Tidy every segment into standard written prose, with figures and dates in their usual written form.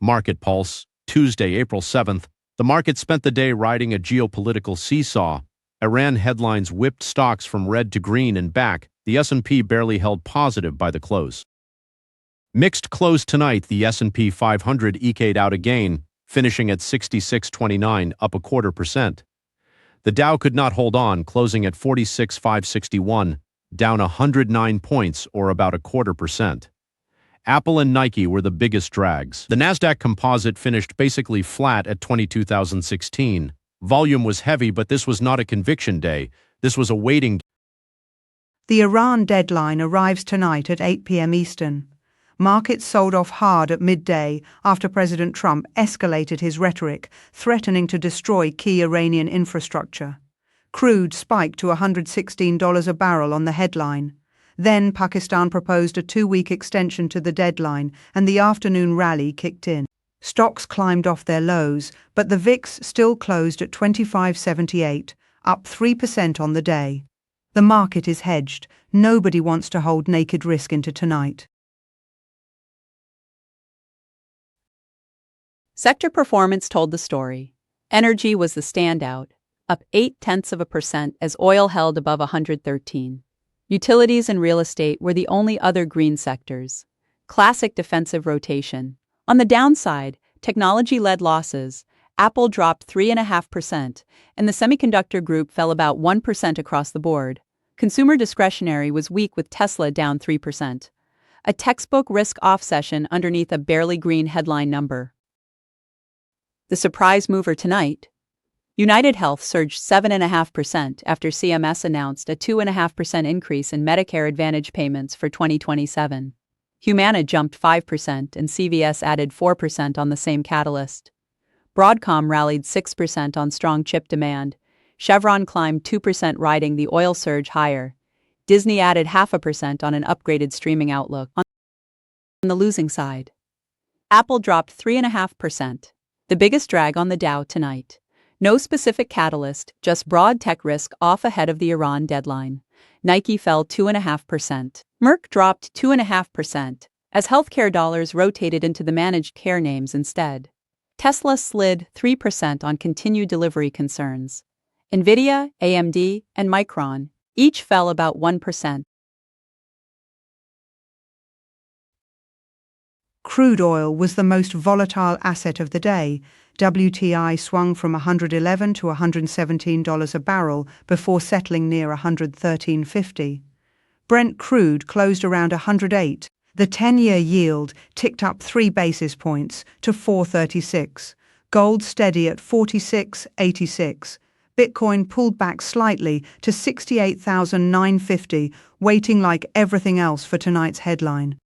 MarketPulse, Tuesday, April 7th. The market spent the day riding a geopolitical seesaw. Iran headlines whipped stocks from red to green and back. The S&P barely held positive by the close. Mixed close tonight. The S&P 500 eked out a gain, finishing at 66.29, up 0.25%. The Dow could not hold on, closing at 46,561, down 109 points, or about 0.25%. Apple and Nike were the biggest drags. The Nasdaq Composite finished basically flat at 22,016. Volume was heavy, but this was not a conviction day. This was a waiting. The Iran deadline arrives tonight at 8 p.m. Eastern. Markets sold off hard at midday after President Trump escalated his rhetoric, threatening to destroy key Iranian infrastructure. Crude spiked to $116 a barrel on the headline. Then Pakistan proposed a 2-week extension to the deadline, and the afternoon rally kicked in. Stocks climbed off their lows, but the VIX still closed at 25.78, up 3% on the day. The market is hedged. Nobody wants to hold naked risk into tonight. Sector performance told the story. Energy was the standout, up 0.8% as oil held above 113. Utilities and real estate were the only other green sectors. Classic defensive rotation. On the downside, technology led losses. Apple dropped 3.5%, and the semiconductor group fell about 1% across the board. Consumer discretionary was weak with Tesla down 3%. A textbook risk-off session underneath a barely green headline number. The surprise mover tonight. UnitedHealth surged 7.5% after CMS announced a 2.5% increase in Medicare Advantage payments for 2027. Humana jumped 5% and CVS added 4% on the same catalyst. Broadcom rallied 6% on strong chip demand. Chevron climbed 2% riding the oil surge higher. Disney added 0.5% on an upgraded streaming outlook. On the losing side, Apple dropped 3.5%, the biggest drag on the Dow tonight. No specific catalyst, just broad tech risk off ahead of the Iran deadline. Nike fell 2.5%. Merck dropped 2.5% as healthcare dollars rotated into the managed care names instead. Tesla slid 3% on continued delivery concerns. NVDA, AMD, and Micron each fell about 1%. Crude oil was the most volatile asset of the day. WTI swung from $111 to $117 a barrel before settling near $113.50. Brent crude closed around $108. The 10-year yield ticked up 3 basis points to 4.36. Gold steady at 46.86. Bitcoin pulled back slightly to 68,950, waiting like everything else for tonight's headline.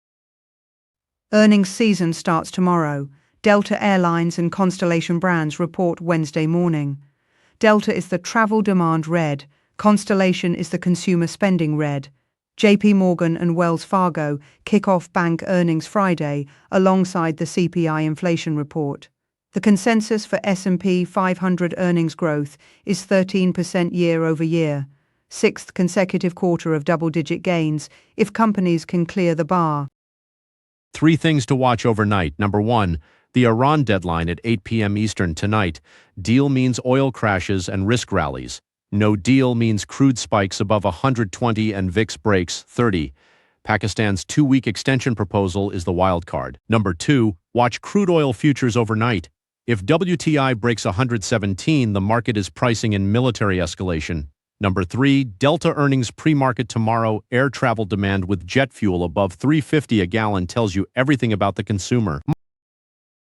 Earnings season starts tomorrow. Delta Airlines and Constellation Brands report Wednesday morning. Delta is the travel demand red. Constellation is the consumer spending red. JP Morgan and Wells Fargo kick off bank earnings Friday alongside the CPI inflation report. The consensus for S&P 500 earnings growth is 13% year-over-year, 6th consecutive quarter of double-digit gains if companies can clear the bar. 3 things to watch overnight. Number 1, the Iran deadline at 8 p.m. Eastern tonight. Deal means oil crashes and risk rallies. No deal means crude spikes above 120 and VIX breaks 30. Pakistan's 2-week extension proposal is the wild card. Number 2, watch crude oil futures overnight. If WTI breaks 117, the market is pricing in military escalation. Number 3, Delta earnings pre-market tomorrow. Air travel demand with jet fuel above $3.50 a gallon tells you everything about the consumer.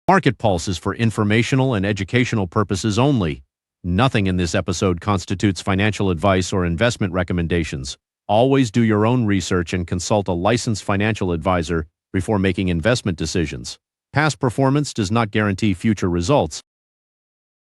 MarketPulse is for informational and educational purposes only. Nothing in this episode constitutes financial advice or investment recommendations. Always do your own research and consult a licensed financial advisor before making investment decisions. Past performance does not guarantee future results.